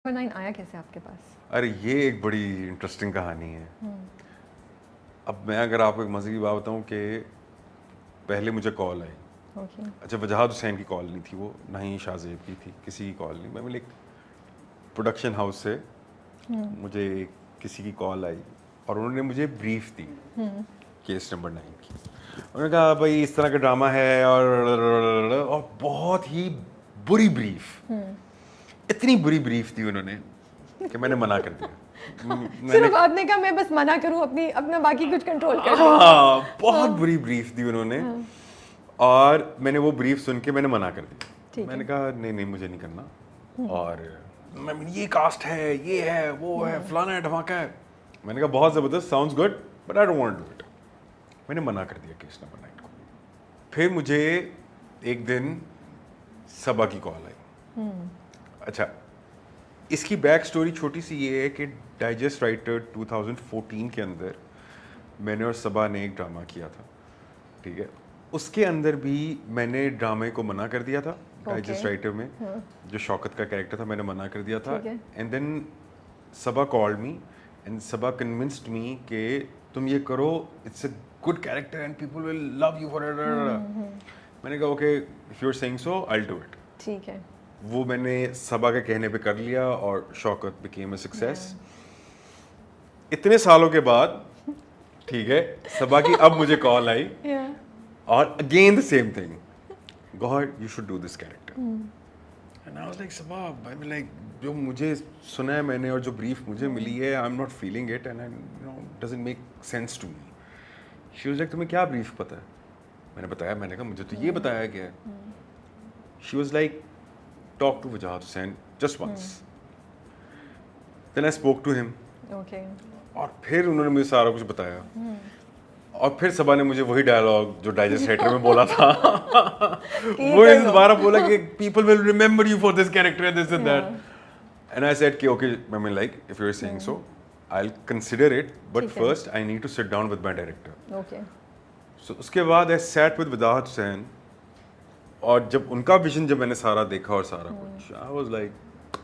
9 آیا کیسے آپ کے پاس؟ ارے یہ ایک بڑی انٹرسٹنگ کہانی ہے. اب میں اگر آپ کو ایک مزے کی بات بتاؤں کہ پہلے مجھے کال آئی. اچھا وجاہت حسین کی کال نہیں تھی وہ, نہ ہی شاہ زیب کی تھی, کسی کی کال نہیں. میں ایک پروڈکشن ہاؤس سے مجھے کسی کی کال آئی اور انہوں نے مجھے بریف دی کیس نمبر 9 کی. انہوں نے کہا بھائی اس طرح کا ڈرامہ ہے اور بہت ہی بری بریف, اتنی بری بریف دی انہوں نے کہ میں نے منع کر دیا. صرف آپ نے کہا میں بس منع کروں, اپنا باقی کچھ کنٹرول کر لوں. ہاں بہت بری بریف دی انہوں نے, اور میں نے وہ بریف سن کے میں نے منع کر دیا. میں نے کہا نہیں مجھے نہیں کرنا, اور یہ کاسٹ ہے, یہ ہے, وہ ہے, فلانا ہے, دھماکہ ہے. میں نے کہا بہت زبردست, sounds good but I don't want to do it. میں نے منع کر دیا کیس نمبر 9 کو. پھر مجھے ایک دن صبا کی کال آئی. اچھا اس کی بیک سٹوری چھوٹی سی یہ ہے کہ ڈائجسٹ رائٹر 2014 کے اندر میں نے اور صبا نے ایک ڈرامہ کیا تھا, ٹھیک ہے. اس کے اندر بھی میں نے ڈرامے کو منع کر دیا تھا. ڈائجسٹ رائٹر میں جو شوکت کا کریکٹر تھا میں نے منع کر دیا تھا. And then Saba called me and Saba convinced me کہ تم یہ کرو, it's a good character and people will love you for it. میں نے کہا okay if you are seeing so I will do it. ٹھیک ہے. وہ میں نے صبا کے کہنے پہ کر لیا اور شوکت بیکیم اے سکسیس. اتنے سالوں کے بعد, ٹھیک ہے, صبا کی اب مجھے کال آئی اور again the same thing, god you should do this character. And I was like Saba, I mean like جو مجھے سنا ہے میں نے اور جو بریف مجھے ملی ہے, I am not feeling it and you know doesn't make sense to me. She was like تمہیں کیا بریف پتہ ہے؟ میں نے بتایا, میں نے کہا مجھے تو یہ بتایا گیا ہے. شی was like talk to Wajahat Hussain just once. Then I spoke to him. Okay. اور پھر انہوں نے مجھے سارا کچھ بتایا, اور پھر صبا نے مجھے وہی ڈائلاگ جو ڈائجسٹ رائٹر میں بولا تھا وہ دوبارہ بولا کہ people will remember you for this character and this and that. And I said کہ okay, I mean like if you're saying so I'll consider it, but first I need to sit down with my director. Okay. So اس کے بعد I sat with Wajahat Hussain, اور جب ان کا vision جب میں نے سارا دیکھا اور سارا کچھ, آئی واز لائک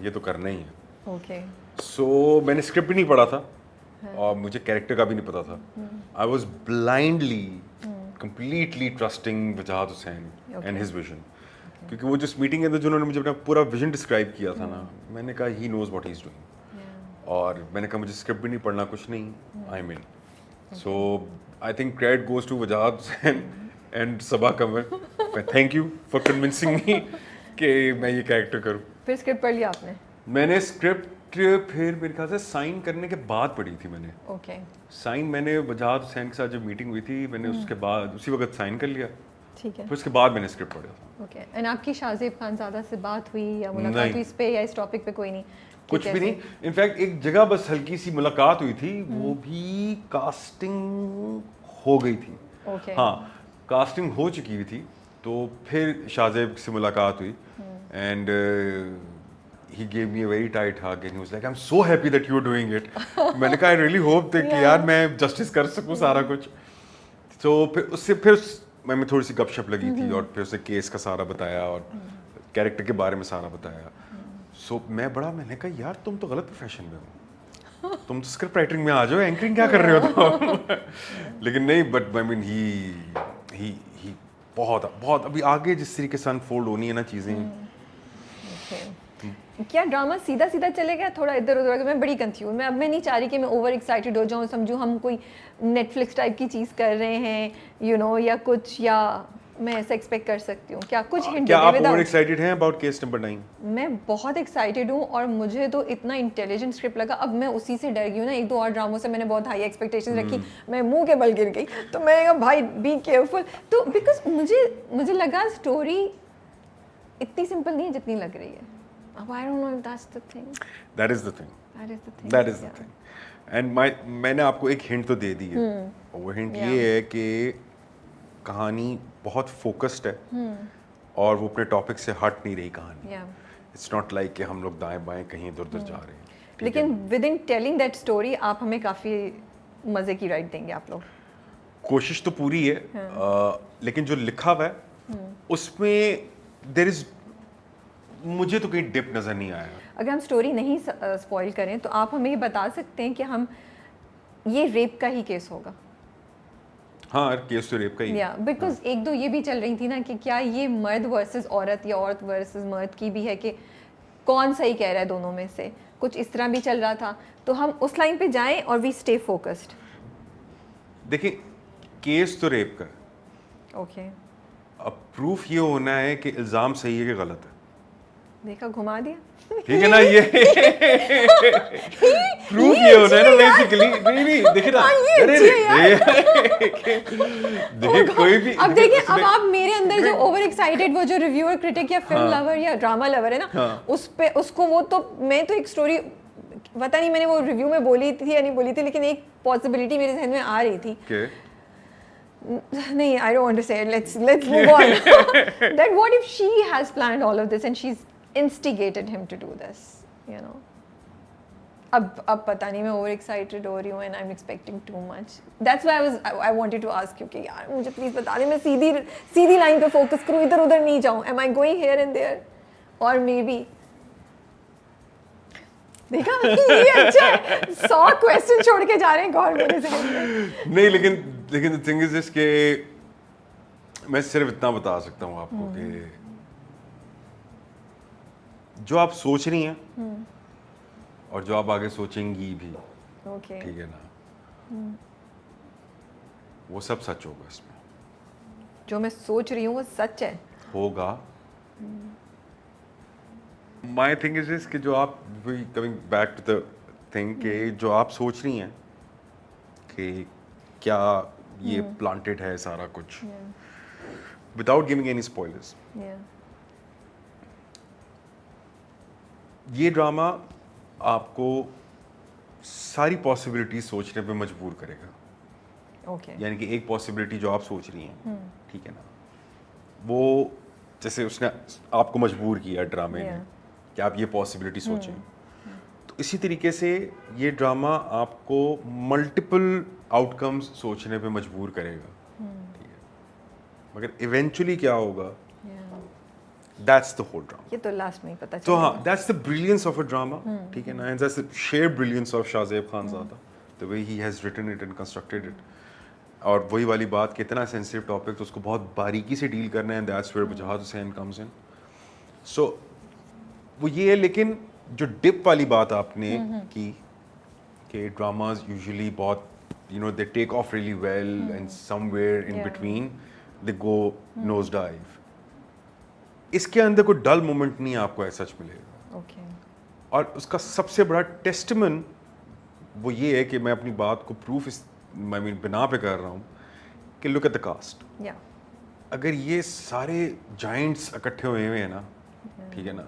یہ تو کرنا ہی ہے. اوکے. سو میں نے اسکرپٹ بھی نہیں پڑھا تھا اور مجھے کیریکٹر کا بھی نہیں پتا تھا. I was blindly completely trusting Wajahat Hussain and his vision, کیونکہ وہ جس میٹنگ کے اندر جنہوں نے مجھے اپنا پورا ویژن ڈسکرائب کیا تھا نا, میں نے کہا ہی knows what he is doing. اور میں نے کہا مجھے اسکرپٹ بھی نہیں پڑھنا, کچھ نہیں, I mean. So I think credit goes to Wajahat Hussain and Saba Qamar. Thank you for convincing me کہ میں یہ کیریکٹر کروں. پھر اسکرپٹ پڑھ لیا آپ نے؟ میں نے اسکرپٹ پھر میرے خیال سے سائن کرنے کے بعد پڑھی تھی میں نے. اوکے. سائن میں نے وجاہت حسین کے ساتھ جب میٹنگ ہوئی تھی میں نے اس کے بعد اسی وقت سائن کر لیا. ٹھیک ہے. پھر اس کے بعد میں نے اسکرپٹ پڑھا تھا. اوکے. اینڈ آپ کی شاہ زیب خان زادہ سے بات ہوئی یا ملاقات ہوئی اس پہ, یا اس ٹاپک پہ کوئی نہیں؟ کچھ بھی نہیں. انفیکٹ ایک جگہ بس ہلکی سی ملاقات ہوئی تھی, وہ بھی کاسٹنگ ہو گئی تھی. ہاں کاسٹنگ ہو چکی ہوئی تھی. تو پھر شاہ زیب سے ملاقات ہوئی and he gave me a very tight hug and he was like I'm so happy that you're doing it. میں نے کہا I really hope that کہ یار میں جسٹس کر سکوں سارا کچھ. تو پھر اس سے پھر میں تھوڑی سی گپ شپ لگی تھی اور پھر اسے کیس کا سارا بتایا اور کیریکٹر کے بارے میں سارا بتایا. سو میں نے کہا یار تم تو غلط پروفیشن میں ہو, تم تو اسکرپٹ رائٹنگ میں آ جاؤ, اینکرنگ کیا کر رہے ہو تم. لیکن نہیں, بٹ I mean he بہت ابھی آگے جس طریقے سے انفولڈ ہونی ہے نا چیزیں. کیا ڈرامہ سیدھا چلے گا, تھوڑا ادھر ادھر؟ میں بڑی کنفیوز, میں اب میں نہیں چاہ رہی کہ میں اوور ایکسائٹیڈ ہو جاؤں, سمجھو ہم کوئی نیٹ فلکس ٹائپ کی چیز کر رہے ہیں یو نو, یا کچھ, یا میں ایسا ایکسپیکٹ کر سکتی ہوں کیا کچھ ہنٹ؟ کیا آپ اوور ایکسائٹیڈ ہیں اباؤٹ کیس نمبر 9؟ میں بہت ایکسائٹیڈ ہوں, اور مجھے تو اتنا انٹیلیجنٹ اسکرپٹ لگا. اب میں اسی سے ڈر گئی ہوں نا, ایک دو اور ڈراموں سے میں نے بہت ہائی ایکسپیکٹیشن رکھی, میں منہ کے بل گر گئی. تو میں نے کہا بھائی بی کیئرفل. تو بیکاز مجھے لگا اسٹوری اتنی سمپل نہیں ہے جتنی لگ رہی ہے. I don't know if that's the thing. That is the thing. That is the thing. And میں نے آپ کو ایک ہنٹ تو دے دی ہے. وہ ہنٹ یہ ہے کہ کہانی بہت فوکسڈ ہے اور وہ اپنے ٹاپک سے ہٹ نہیں رہی کہانی. It's not like کہ ہم لوگ دائیں بائیں کہیں ادھر ادھر جا رہے ہیں. لیکن within telling that story آپ ہمیں کافی مزے کی رائڈ دیں گے آپ لوگ. کوشش تو پوری ہے, لیکن جو لکھا ہوا ہے اس میں there is مجھے تو کہیں ڈپ نظر نہیں آیا. اگر ہم اسٹوری نہیں اسپوائل کریں تو آپ ہمیں یہ بتا سکتے ہیں کہ ہم یہ ریپ کا ہی کیس ہوگا؟ ہاں کیس تو ریپ کا ہی. بیکاز ایک دو یہ بھی چل رہی تھی نا کہ کیا یہ مرد ورسز عورت یا عورت ورسز مرد کی بھی ہے کہ کون صحیح کہہ رہا ہے دونوں میں سے, کچھ اس طرح بھی چل رہا تھا. تو ہم اس لائن پہ جائیں اور وی اسٹے فوکسڈ. دیکھیں کیس تو ریپ کا ہے, اوکے, اب پروف یہ ہونا ہے کہ الزام صحیح ہے کہ غلط ہے. دیکھا گھما دیا, ٹھیک ہے نا, یہ پروف یہ ہونا ہے نا بیسیکلی. نہیں دیکھیں نا, دیکھیں کوئی بھی, اب دیکھیں اب آپ میرے اندر جو اوور ایکسائٹیڈ وہ جو ریویور کرٹک یا فلم لور یا ڈراما لور ہے نا, اس پہ اس کو وہ تو میں تو ایک اسٹوری پتہ نہیں میں نے وہ ریویو میں بولی تھی یا نہیں بولی تھی, لیکن ایک پاسبلٹی میرے ذہن میں آ رہی تھی. نہیں, I don't want to say it. Let's move on. That what if she has planned all of this and she's instigated him to do this, you know? اب پتہ نہیں میں اوور ایکسائٹیڈ ہو رہی ہوں and I'm expecting too much. That's why I wanted to ask you کہ یار مجھے please بتا دیں, میں سیدھی لائن پہ فوکس کروں, ادھر ادھر نہیں جاؤں. Am I going here and there? Or maybe دیکھا یہ اچھا ہے, 100 کوسچن چھوڑ کے جا رہے ہیں غور میرے ذہن میں. نہیں لیکن the thing is this کہ میں صرف اتنا بتا سکتا ہوں آپ کو کہ جو آپ سوچ رہی ہیں اور جو آپ آگے سوچیں گی بھی, ٹھیک ہے نا, وہ سب سچ ہوگا اس میں. جو میں سوچ رہی ہوں وہ سچ ہے ہوگا. My thing is this کہ جو آپ coming back to the thing کہ جو آپ سوچ رہی ہیں کہ کیا یہ planted ہے سارا کچھ, without giving any spoilers, یہ ڈرامہ آپ کو ساری پاسبلٹی سوچنے پہ مجبور کرے گا. یعنی کہ ایک پاسبلٹی جو آپ سوچ رہی ہیں, ٹھیک ہے نا, وہ جیسے اس نے آپ کو مجبور کیا ڈرامے نے کہ آپ یہ پاسبلٹی سوچیں, تو اسی طریقے سے یہ ڈرامہ آپ کو ملٹیپل آؤٹ کمز سوچنے پہ مجبور کرے گا, ٹھیک ہے, مگر ایونچولی کیا ہوگا, that's the whole drama. یہ تو لاسٹ میں ہی پتہ چلا. تو ہاں, that's the brilliance of a drama, ٹھیک ہے نا, and that's the sheer brilliance of Shahzeb Khanzada, the way he has written it and constructed it. اور وہی والی بات کہ اتنا سینسٹیو ٹاپک تو اس کو بہت باریکی سے ڈیل کرنا ہے, and that's where Wajahat Hussain comes in. So وہ یہ ہے, لیکن جو ڈپ والی بات آپ نے کی کہ ڈراماز یوزلی بہت you know they take off really well and somewhere in between they go nose dive. اس کے اندر کوئی ڈل مومنٹ نہیں آپ کو ایسا سچ ملے گا. اور اس کا سب سے بڑا ٹیسٹمن وہ یہ ہے کہ میں اپنی بات کو پروف بنا پہ کر رہا ہوں کہ لک ایٹ دا کاسٹ. اگر یہ سارے جائنٹس اکٹھے ہوئے ہوئے ہیں نا, ٹھیک ہے نا,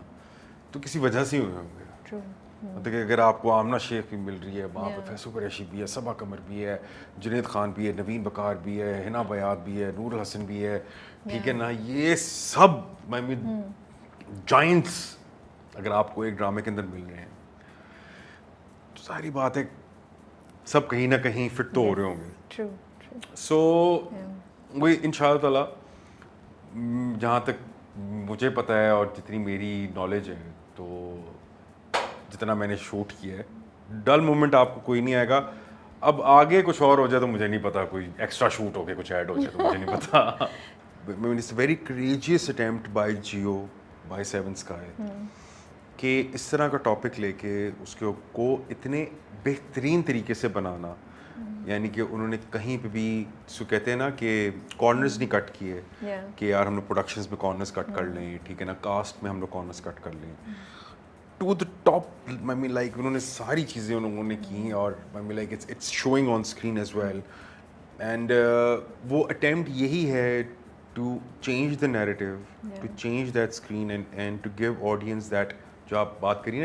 تو کسی وجہ سے ہی ہوئے ہوں گے. مطلب کہ اگر آپ کو آمنہ شیخ بھی مل رہی ہے وہاں پہ, فیصل قریشی بھی ہے, صبا قمر بھی ہے, جنید خان بھی ہے, نوین بکار بھی ہے, حنا بیات بھی ہے, نور الحسن بھی ہے, ٹھیک ہے نا, یہ سب جائنٹس اگر آپ کو ایک ڈرامے کے اندر مل رہے ہیں تو ساری بات ہے سب کہیں نہ کہیں فٹ تو ہو رہے ہوں گے. سو وہی ان شاء اللہ تعالیٰ جہاں تک مجھے پتہ ہے اور جتنی میری نالج ہے, تو جتنا میں نے شوٹ کیا ہے, ڈل مومنٹ آپ کو کوئی نہیں آئے گا. اب آگے کچھ اور ہو جائے تو مجھے نہیں پتا, کوئی ایکسٹرا شوٹ ہو کے کچھ ایڈ ہو جائے تو مجھے نہیں پتا. It's a very courageous attempt by Jio, by Seven Sky کہ اس طرح کا ٹاپک لے کے اس کو اتنے بہترین طریقے سے بنانا, یعنی کہ انہوں نے کہیں پہ بھی سو کہتے ہیں نا کہ کارنرز نہیں کٹ کیے کہ یار ہم لوگ پروڈکشنز میں کارنرز کٹ کر لیں, ٹھیک ہے نا, کاسٹ میں ہم لوگ کارنرز کٹ کر لیں, ٹو دا ٹاپ. لائک انہوں نے ساری چیزیں انہوں نے کی اور like it's showing on screen as well. And وہ اٹیمپٹ یہی ہے to change the narrative, to change that screen and to give audience that جو آپ بات کریے